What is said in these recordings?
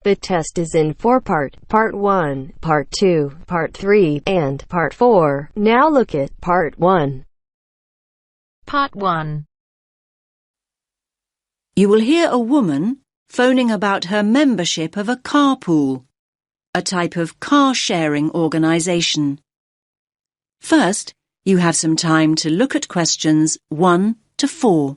The test is in 4 parts. Part 1, Part 2, Part 3, and Part 4. Now look at Part 1. Part 1. You will hear a woman phoning about her membership of a carpool, a type of car-sharing organisation. First, you have some time to look at questions 1 to 4.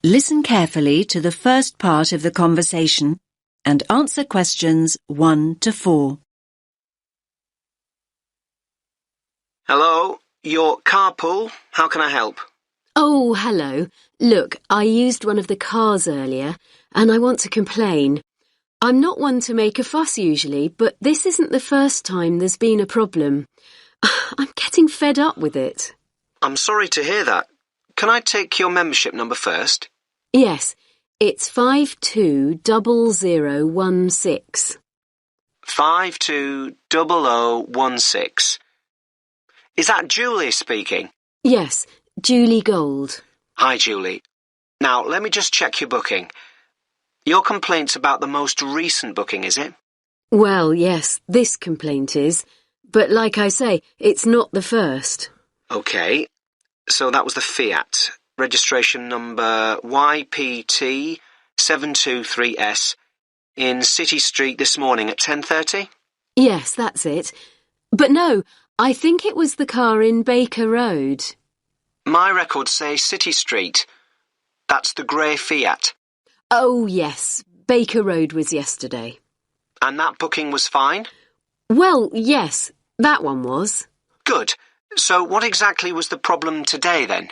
Listen carefully to the first part of the conversation and answer questions 1 to 4. Hello, your carpool. How can I help? Oh, hello. Look, I used one of the cars earlier, and I want to complain. I'm not one to make a fuss usually, but this isn't the first time there's been a problem. I'm getting fed up with it. I'm sorry to hear that. Can I take your membership number first? Yes, it's 520016. 520016. Is that Julie speaking? Yes, Julie Gold. Hi, Julie. Now, let me just check your booking. Your complaint's about the most recent booking, is it? Well, yes, this complaint is. But like I say, it's not the first. OK. So that was the Fiat. Registration number YPT723S in City Street this morning at 10:30? Yes, that's it. But no, I think it was the car in Baker Road. My records say City Street. That's the grey Fiat. Oh, yes, Baker Road was yesterday. And that booking was fine? Well, yes, that one was. Good. So what exactly was the problem today then?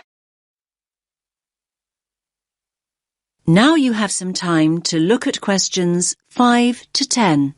Now you have some time to look at questions 5 to 10.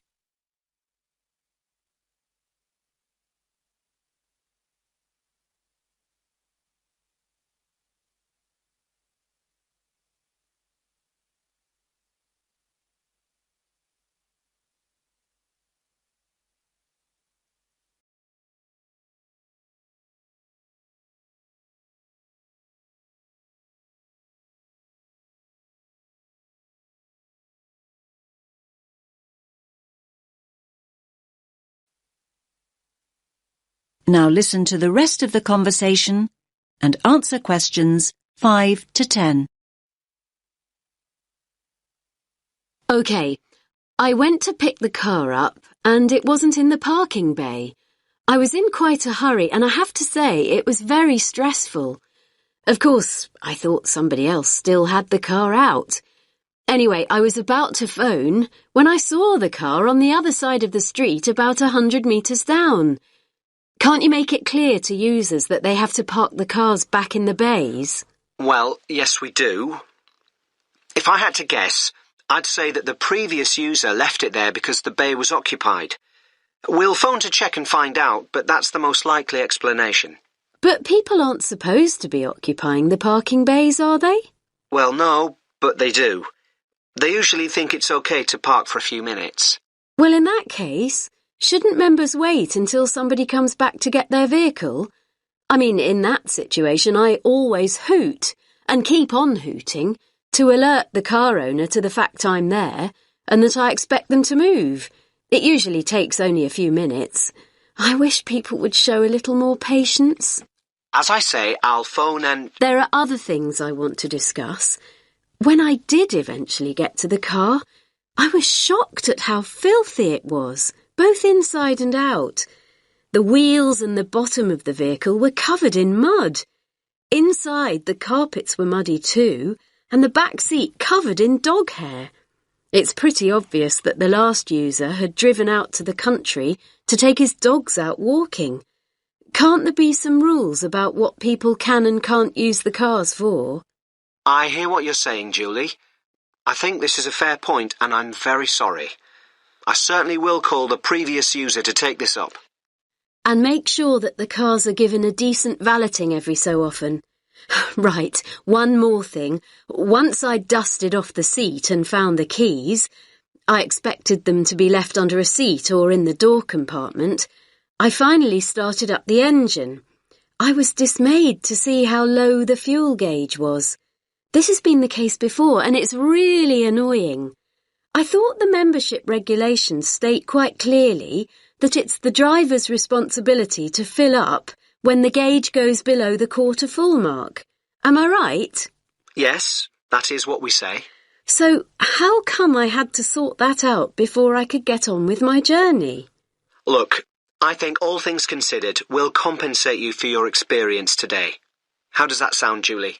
Now listen to the rest of the conversation and answer questions 5 to 10. OK, I went to pick the car up and it wasn't in the parking bay. I was in quite a hurry and I have to say it was very stressful. Of course, I thought somebody else still had the car out. Anyway, I was about to phone when I saw the car on the other side of the street about 100 metres down. Can't you make it clear to users that they have to park the cars back in the bays? Well, yes we do. If I had to guess, I'd say that the previous user left it there because the bay was occupied. We'll phone to check and find out, but that's the most likely explanation. But people aren't supposed to be occupying the parking bays, are they? Well, no, but they do. They usually think it's okay to park for a few minutes. Well, in that case, shouldn't members wait until somebody comes back to get their vehicle? I mean, in that situation, I always hoot and keep on hooting to alert the car owner to the fact I'm there and that I expect them to move. It usually takes only a few minutes. I wish people would show a little more patience. As I say, I'll phone and... There are other things I want to discuss. When I did eventually get to the car, I was shocked at how filthy it was, both inside and out. The wheels and the bottom of the vehicle were covered in mud. Inside, the carpets were muddy too, and the back seat covered in dog hair. It's pretty obvious that the last user had driven out to the country to take his dogs out walking. Can't there be some rules about what people can and can't use the cars for? I hear what you're saying, Julie. I think this is a fair point, and I'm very sorry. I certainly will call the previous user to take this up. And make sure that the cars are given a decent valeting every so often. Right, one more thing. Once I'd dusted off the seat and found the keys, I expected them to be left under a seat or in the door compartment. I finally started up the engine. I was dismayed to see how low the fuel gauge was. This has been the case before, and it's really annoying. I thought the membership regulations state quite clearly that it's the driver's responsibility to fill up when the gauge goes below the quarter full mark. Am I right? Yes, that is what we say. So how come I had to sort that out before I could get on with my journey? Look, I think all things considered, we'll compensate you for your experience today. How does that sound, Julie?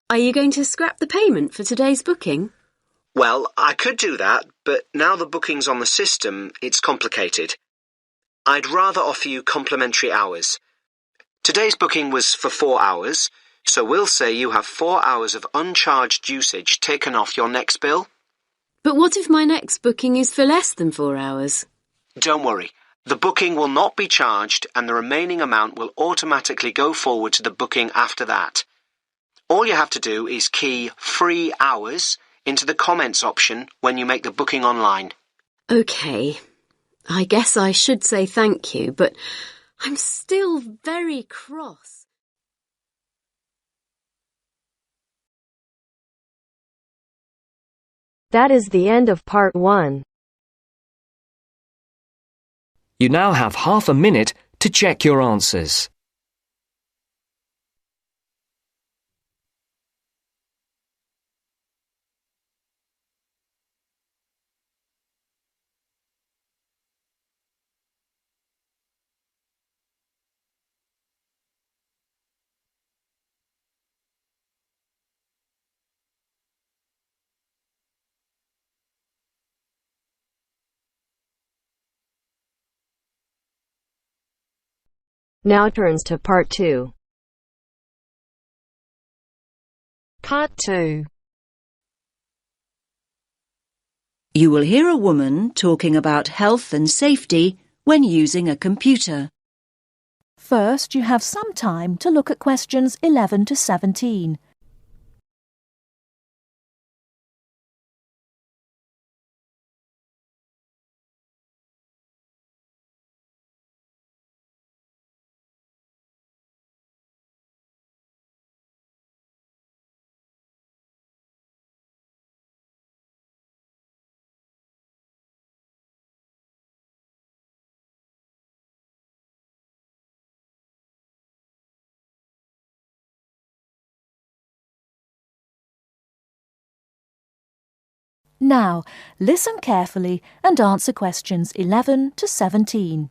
Are you going to scrap the payment for today's booking? Well, I could do that, but now the booking's on the system, it's complicated. I'd rather offer you complimentary hours. Today's booking was for 4 hours, so we'll say you have 4 hours of uncharged usage taken off your next bill. But what if my next booking is for less than 4 hours? Don't worry. The booking will not be charged, and the remaining amount will automatically go forward to the booking after that. All you have to do is key free hours into the comments option when you make the booking online. OK. I guess I should say thank you, but I'm still very cross. That is the end of part 1. You now have half a minute to check your answers. Now turns to part 2. Part 2. You will hear a woman talking about health and safety when using a computer. First, you have some time to look at questions 11 to 17. Now, listen carefully and answer questions 11 to 17.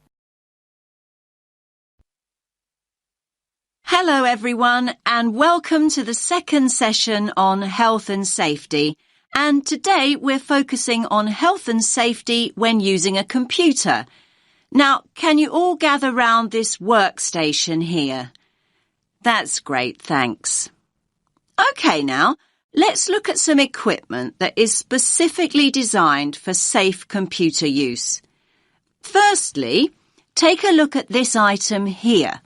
Hello everyone, and welcome to the second session on health and safety. And today we're focusing on health and safety when using a computer. Now, can you all gather round this workstation here? That's great, thanks. OK now, let's look at some equipment that is specifically designed for safe computer use. Firstly, take a look at this item here.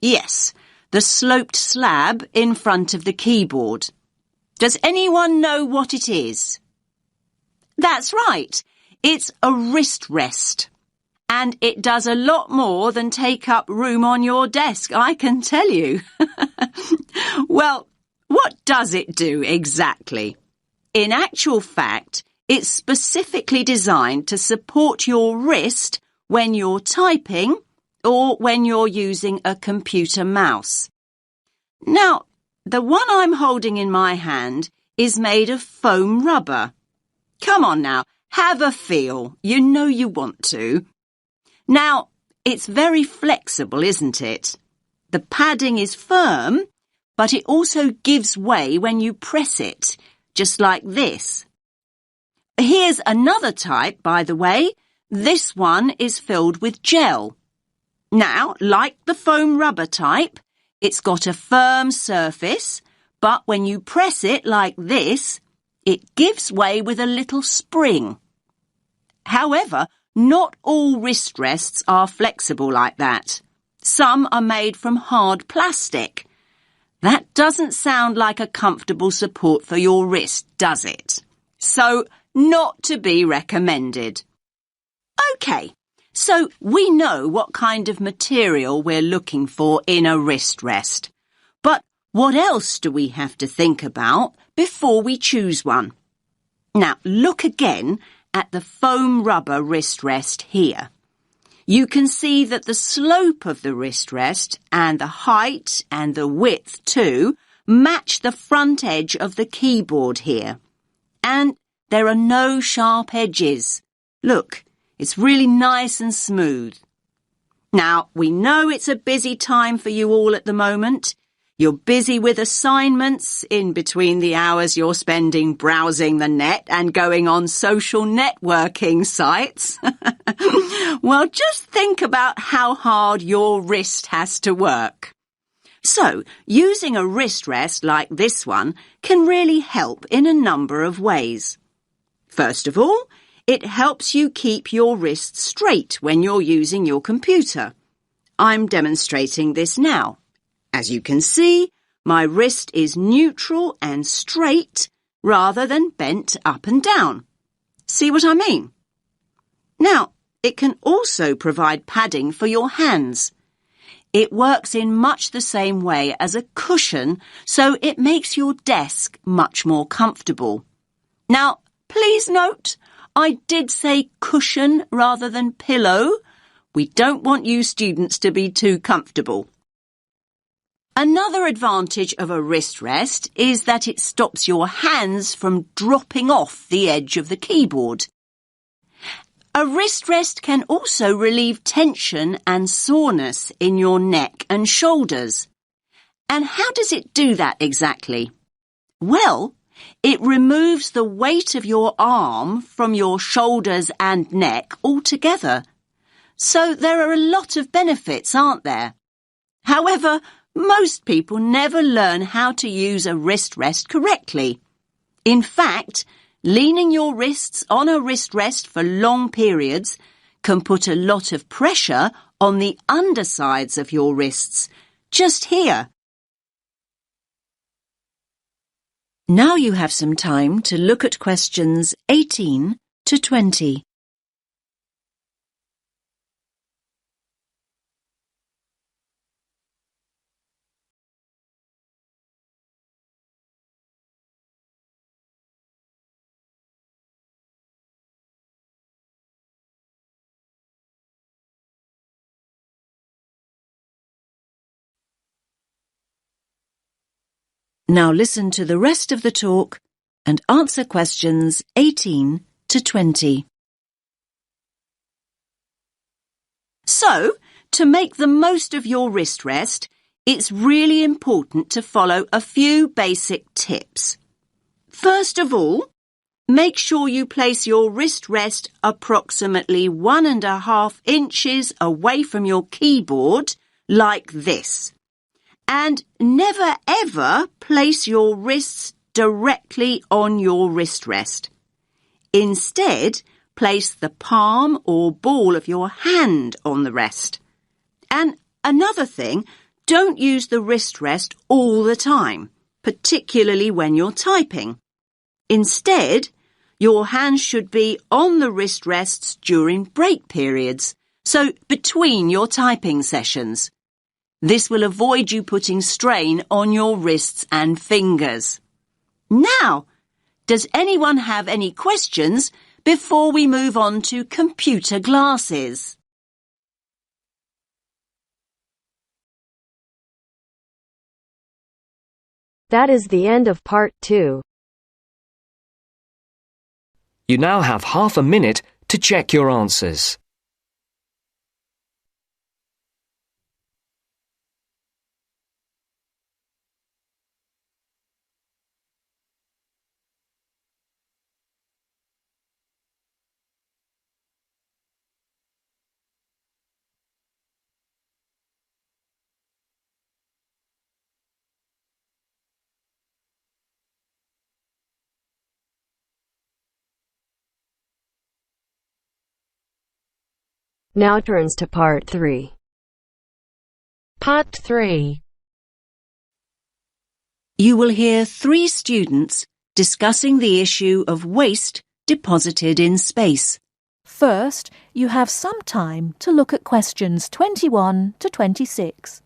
Yes, the sloped slab in front of the keyboard. Does anyone know what it is? That's right, it's a wrist rest. And it does a lot more than take up room on your desk, I can tell you. Well, what does it do exactly? In actual fact, it's specifically designed to support your wrist when you're typing or when you're using a computer mouse. Now, the one I'm holding in my hand is made of foam rubber. Come on now, have a feel. You know you want to. Now, it's very flexible, isn't it? The padding is firm, but it also gives way when you press it, just like this. Here's another type, by the way. This one is filled with gel. Now, like the foam rubber type, it's got a firm surface, but when you press it like this, it gives way with a little spring. However, not all wrist rests are flexible like that. Some are made from hard plastic. That doesn't sound like a comfortable support for your wrist, does it? So, not to be recommended. OK, so we know what kind of material we're looking for in a wrist rest. But what else do we have to think about before we choose one? Now, look again at the foam rubber wrist rest here. You can see that the slope of the wrist rest and the height and the width too match the front edge of the keyboard here. And there are no sharp edges. Look, it's really nice and smooth. Now, we know it's a busy time for you all at the moment. You're busy with assignments in between the hours you're spending browsing the net and going on social networking sites. Well, just think about how hard your wrist has to work. So, using a wrist rest like this one can really help in a number of ways. First of all, it helps you keep your wrist straight when you're using your computer. I'm demonstrating this now. As you can see, my wrist is neutral and straight rather than bent up and down. See what I mean? Now, it can also provide padding for your hands. It works in much the same way as a cushion, so it makes your desk much more comfortable. Now, please note, I did say cushion rather than pillow. We don't want you students to be too comfortable. Another advantage of a wrist rest is that it stops your hands from dropping off the edge of the keyboard. A wrist rest can also relieve tension and soreness in your neck and shoulders. And how does it do that exactly? Well, it removes the weight of your arm from your shoulders and neck altogether. So there are a lot of benefits, aren't there? However, most people never learn how to use a wrist rest correctly. In fact, leaning your wrists on a wrist rest for long periods can put a lot of pressure on the undersides of your wrists, just here. Now you have some time to look at questions 18 to 20. Now listen to the rest of the talk and answer questions 18 to 20. So, to make the most of your wrist rest, it's really important to follow a few basic tips. First of all, make sure you place your wrist rest approximately 1.5 inches away from your keyboard, like this. And never ever place your wrists directly on your wrist rest. Instead, place the palm or ball of your hand on the rest. And another thing, don't use the wrist rest all the time, particularly when you're typing. Instead, your hands should be on the wrist rests during break periods, so between your typing sessions. This will avoid you putting strain on your wrists and fingers. Now, does anyone have any questions before we move on to computer glasses? That is the end of part 2. You now have half a minute to check your answers. Now turns to part 3. Part 3. You will hear 3 students discussing the issue of waste deposited in space. First, you have some time to look at questions 21 to 26.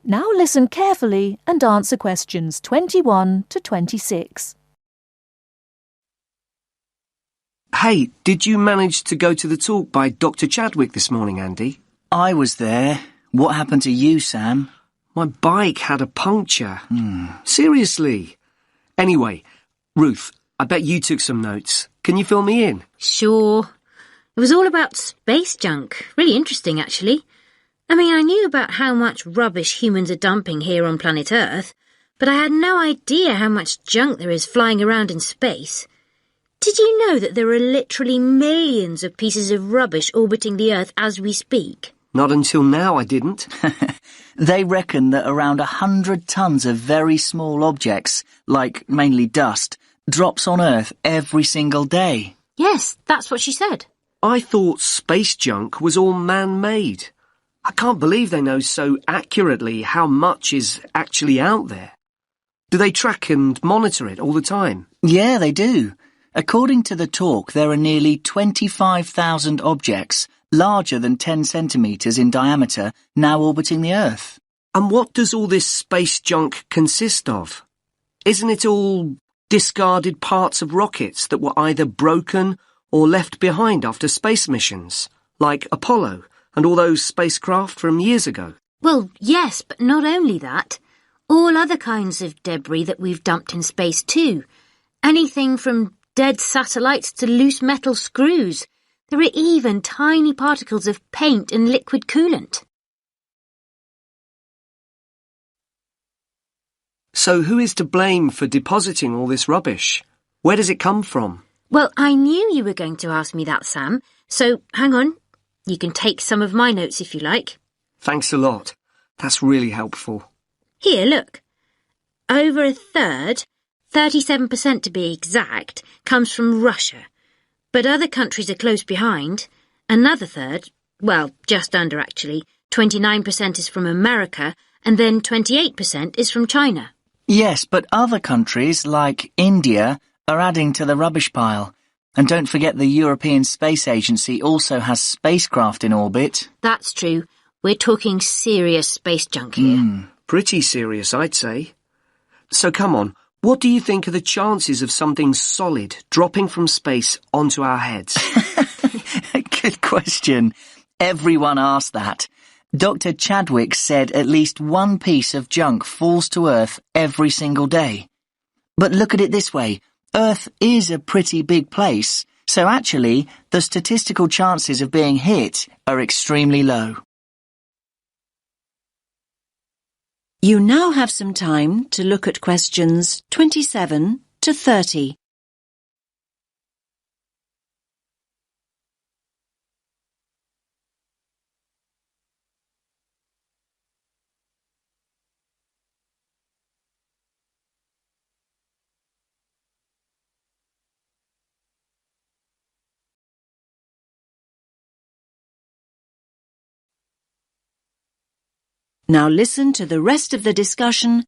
Now listen carefully and answer questions 21 to 26. Hey, did you manage to go to the talk by Dr. Chadwick this morning, Andy? I was there. What happened to you, Sam? My bike had a puncture. Seriously. Anyway, Ruth, I bet you took some notes. Can you fill me in? Sure. It was all about space junk. Really interesting, actually. I mean, I knew about how much rubbish humans are dumping here on planet Earth, but I had no idea how much junk there is flying around in space. Did you know that there are literally millions of pieces of rubbish orbiting the Earth as we speak? Not until now, I didn't. They reckon that around 100 tons of very small objects, like mainly dust, drops on Earth every single day. Yes, that's what she said. I thought space junk was all man-made. I can't believe they know so accurately how much is actually out there. Do they track and monitor it all the time? Yeah, they do. According to the talk, there are nearly 25,000 objects larger than 10 centimetres in diameter now orbiting the Earth. And what does all this space junk consist of? Isn't it all discarded parts of rockets that were either broken or left behind after space missions, like Apollo and all those spacecraft from years ago? Well, yes, but not only that. All other kinds of debris that we've dumped in space too. Anything from dead satellites to loose metal screws. There are even tiny particles of paint and liquid coolant. So who is to blame for depositing all this rubbish? Where does it come from? Well, I knew you were going to ask me that, Sam, so hang on. You can take some of my notes if you like. Thanks a lot. That's really helpful. Here, look. Over a third, 37% to be exact, comes from Russia. But other countries are close behind. Another third, well, just under actually, 29% is from America, and then 28% is from China. Yes, but other countries, like India, are adding to the rubbish pile. And don't forget the European Space Agency also has spacecraft in orbit. That's true. We're talking serious space junk here. Pretty serious, I'd say. So come on, what do you think are the chances of something solid dropping from space onto our heads? Good question. Everyone asked that. Dr. Chadwick said at least one piece of junk falls to Earth every single day. But look at it this way. Earth is a pretty big place, so actually the statistical chances of being hit are extremely low. You now have some time to look at questions 27 to 30. Now listen to the rest of the discussion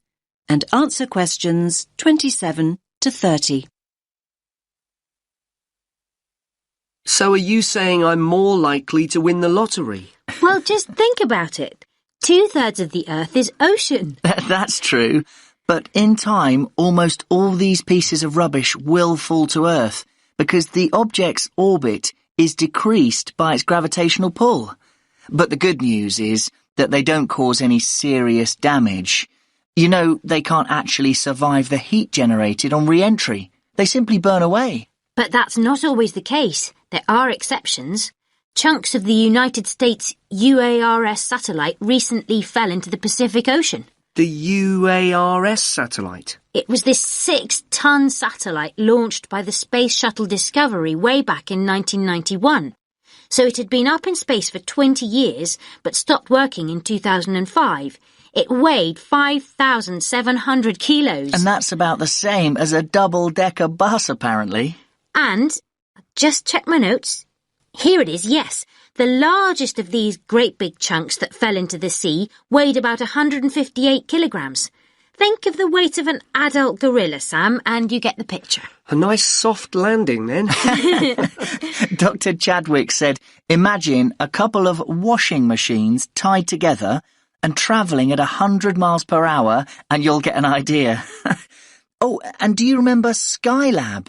and answer questions 27 to 30. So are you saying I'm more likely to win the lottery? Well, just think about it. 2/3 of the Earth is ocean. That's true. But in time, almost all these pieces of rubbish will fall to Earth because the object's orbit is decreased by its gravitational pull. But the good news is that they don't cause any serious damage. You know, they can't actually survive the heat generated on re-entry. They simply burn away. But that's not always the case. There are exceptions. Chunks of the United States UARS satellite recently fell into the Pacific Ocean. The UARS satellite? It was this 6-ton satellite launched by the Space Shuttle Discovery way back in 1991. So it had been up in space for 20 years, but stopped working in 2005. It weighed 5,700 kilos. And that's about the same as a double-decker bus, apparently. And, just check my notes. Here it is, yes. The largest of these great big chunks that fell into the sea weighed about 158 kilograms. Think of the weight of an adult gorilla, Sam, and you get the picture. A nice soft landing, then. Dr. Chadwick said, imagine a couple of washing machines tied together and travelling at 100 miles per hour, and you'll get an idea. Oh, and do you remember Skylab?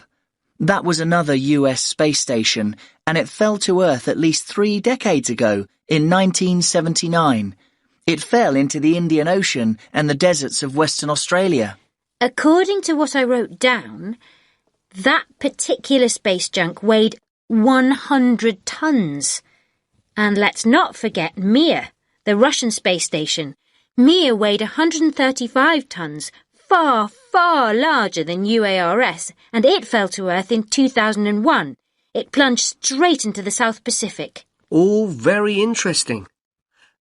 That was another US space station, and it fell to Earth at least 3 decades ago, in 1979. It fell into the Indian Ocean and the deserts of Western Australia. According to what I wrote down, that particular space junk weighed 100 tons. And let's not forget Mir, the Russian space station. Mir weighed 135 tons, far, far larger than UARS, and it fell to Earth in 2001. It plunged straight into the South Pacific. All very interesting.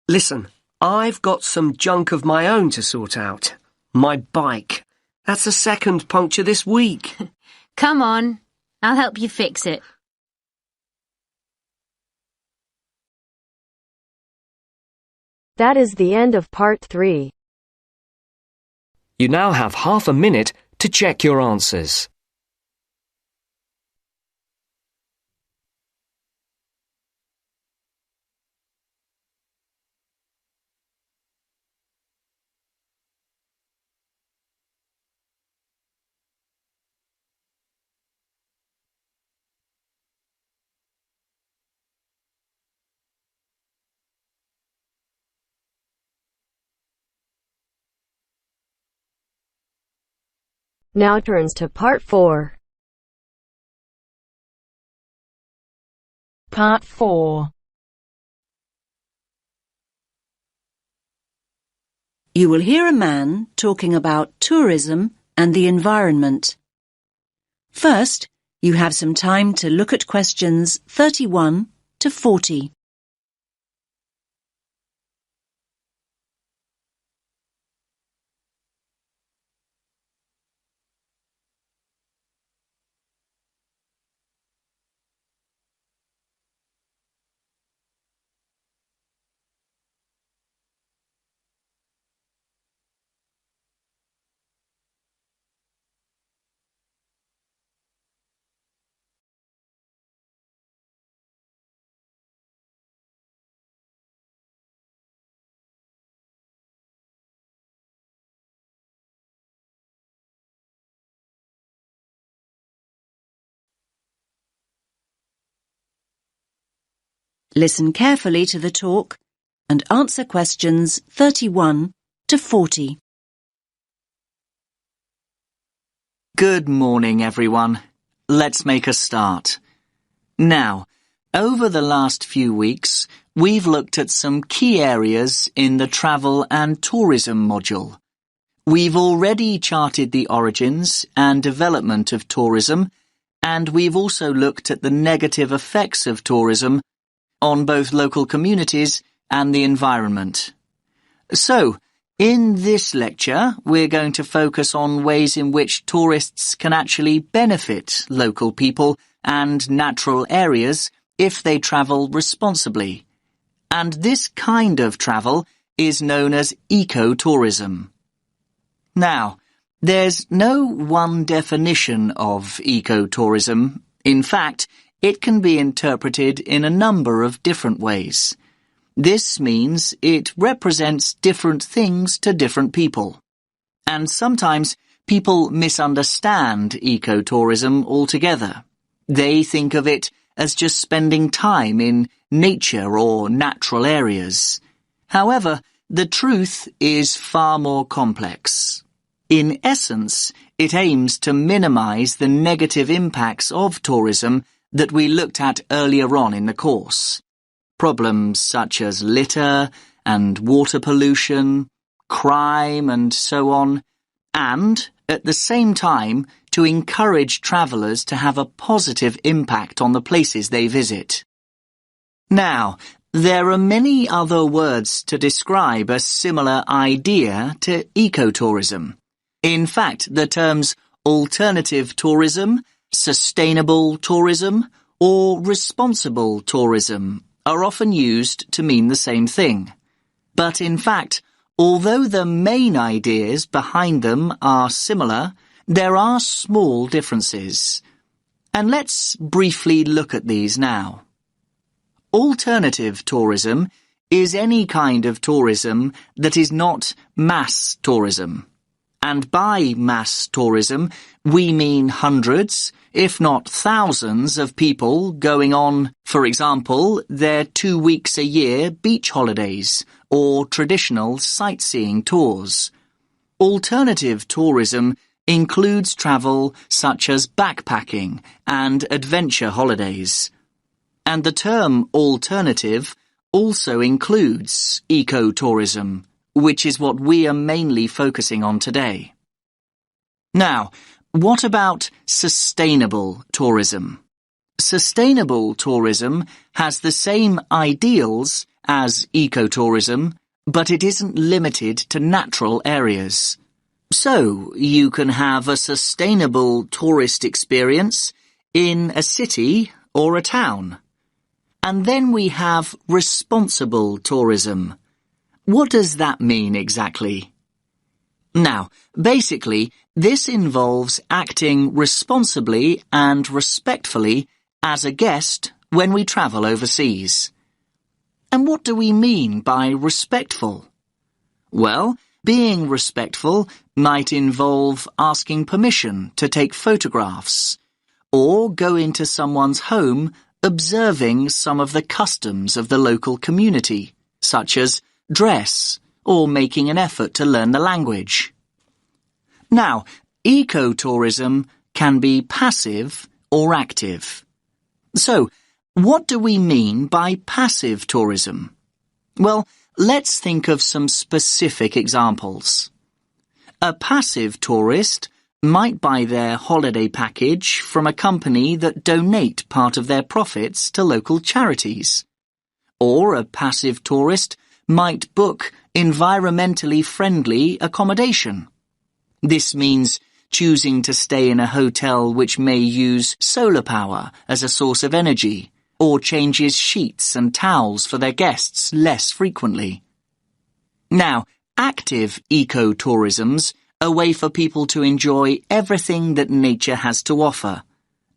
Listen, I've got some junk of my own to sort out. My bike. That's the second puncture this week. Come on, I'll help you fix it. That is the end of part 3. You now have half a minute to check your answers. Now turns to part 4. Part 4. You will hear a man talking about tourism and the environment. First, you have some time to look at questions 31 to 40. Listen carefully to the talk and answer questions 31 to 40. Good morning, everyone. Let's make a start. Now, over the last few weeks, we've looked at some key areas in the travel and tourism module. We've already charted the origins and development of tourism, and we've also looked at the negative effects of tourism on both local communities and the environment. So, in this lecture, we're going to focus on ways in which tourists can actually benefit local people and natural areas if they travel responsibly. And this kind of travel is known as ecotourism. Now, there's no one definition of ecotourism. In fact, it can be interpreted in a number of different ways. This means it represents different things to different people. And sometimes people misunderstand ecotourism altogether. They think of it as just spending time in nature or natural areas. However, the truth is far more complex. In essence, it aims to minimize the negative impacts of tourism that we looked at earlier on in the course. Problems such as litter and water pollution, crime and so on, and, at the same time, to encourage travellers to have a positive impact on the places they visit. Now, there are many other words to describe a similar idea to ecotourism. In fact, the terms alternative tourism, sustainable tourism, or responsible tourism are often used to mean the same thing. But in fact, although the main ideas behind them are similar, there are small differences. And let's briefly look at these now. Alternative tourism is any kind of tourism that is not mass tourism. And by mass tourism, we mean hundreds, if not thousands of people going on, for example, their 2 weeks a year beach holidays or traditional sightseeing tours. Alternative tourism includes travel such as backpacking and adventure holidays. And the term alternative also includes ecotourism, which is what we are mainly focusing on today. Now, what about sustainable tourism? Sustainable tourism has the same ideals as ecotourism, but it isn't limited to natural areas. So, you can have a sustainable tourist experience in a city or a town. And then we have responsible tourism. What does that mean exactly? Now, basically, this involves acting responsibly and respectfully as a guest when we travel overseas. And what do we mean by respectful? Well, being respectful might involve asking permission to take photographs, or go into someone's home observing some of the customs of the local community, such as dress, or making an effort to learn the language. Now, ecotourism can be passive or active. So, what do we mean by passive tourism? Well, let's think of some specific examples. A passive tourist might buy their holiday package from a company that donate part of their profits to local charities. Or a passive tourist might book environmentally friendly accommodation. This means choosing to stay in a hotel which may use solar power as a source of energy, or changes sheets and towels for their guests less frequently. Now, active ecotourism's a way for people to enjoy everything that nature has to offer,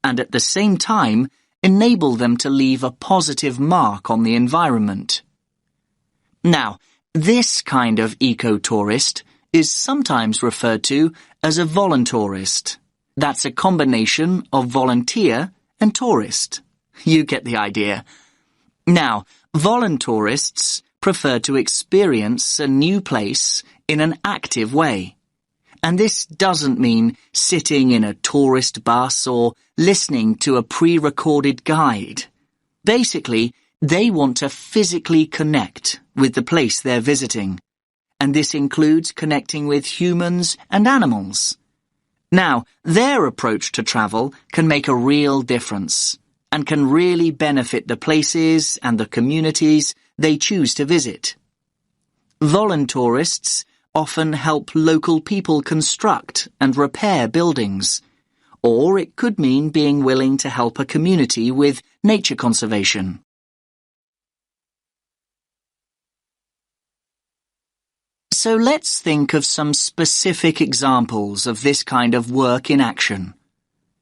and at the same time enable them to leave a positive mark on the environment. Now, this kind of ecotourist is sometimes referred to as a voluntourist. That's a combination of volunteer and tourist. You get the idea. Now, voluntourists prefer to experience a new place in an active way. And this doesn't mean sitting in a tourist bus or listening to a pre-recorded guide. Basically, they want to physically connect with the place they're visiting, and this includes connecting with humans and animals. Now, their approach to travel can make a real difference and can really benefit the places and the communities they choose to visit. Voluntourists often help local people construct and repair buildings, or it could mean being willing to help a community with nature conservation. So let's think of some specific examples of this kind of work in action.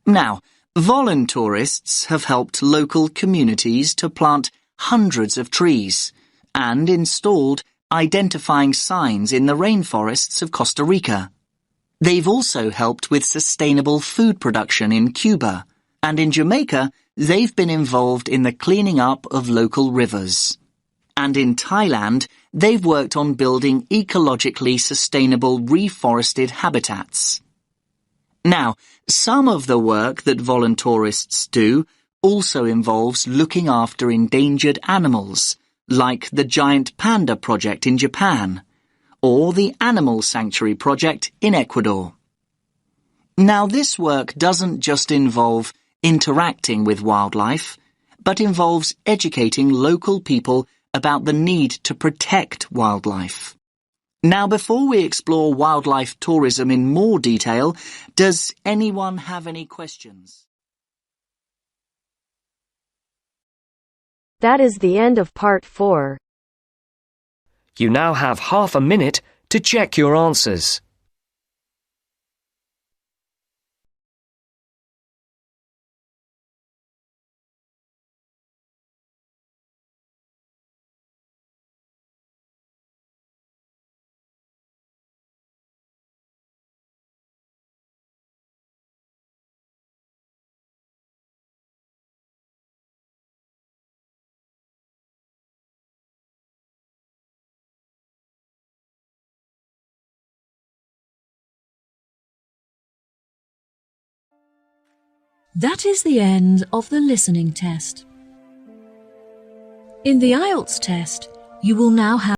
Now, voluntourists have helped local communities to plant hundreds of trees and installed identifying signs in the rainforests of Costa Rica. They've also helped with sustainable food production in Cuba, and in Jamaica, they've been involved in the cleaning up of local rivers. And in Thailand, they've worked on building ecologically sustainable reforested habitats. Now, some of the work that voluntourists do also involves looking after endangered animals, like the Giant Panda Project in Japan, or the Animal Sanctuary Project in Ecuador. Now, this work doesn't just involve interacting with wildlife, but involves educating local people about the need to protect wildlife. Now, before we explore wildlife tourism in more detail, does anyone have any questions? That is the end of part 4. You now have half a minute to check your answers. That is the end of the listening test. In the IELTS test, you will now have